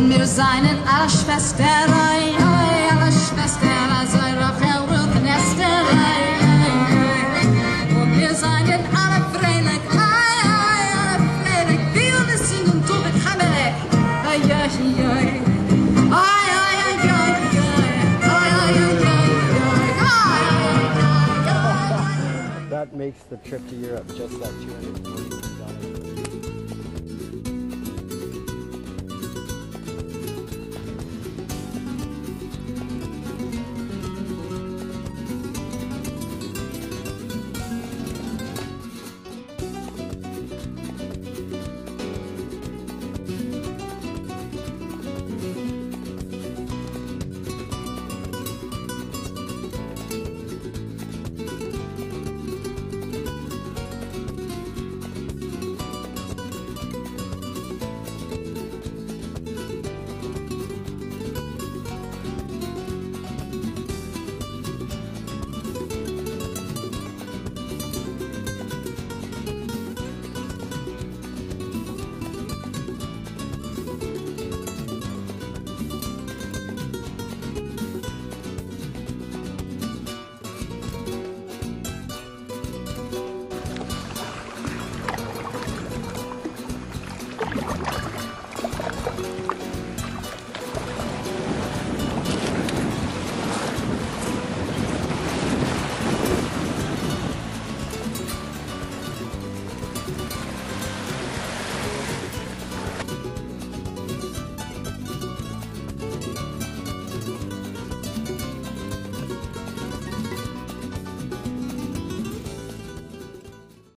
Wir seien alle Schwesterei, alle Schwesterei, sei Rachel, Ruth und Esther. Und wir seien alle freilich, alle freilich. Wir wollen singen, du mit Hamelech. That makes the trip to Europe just that $240.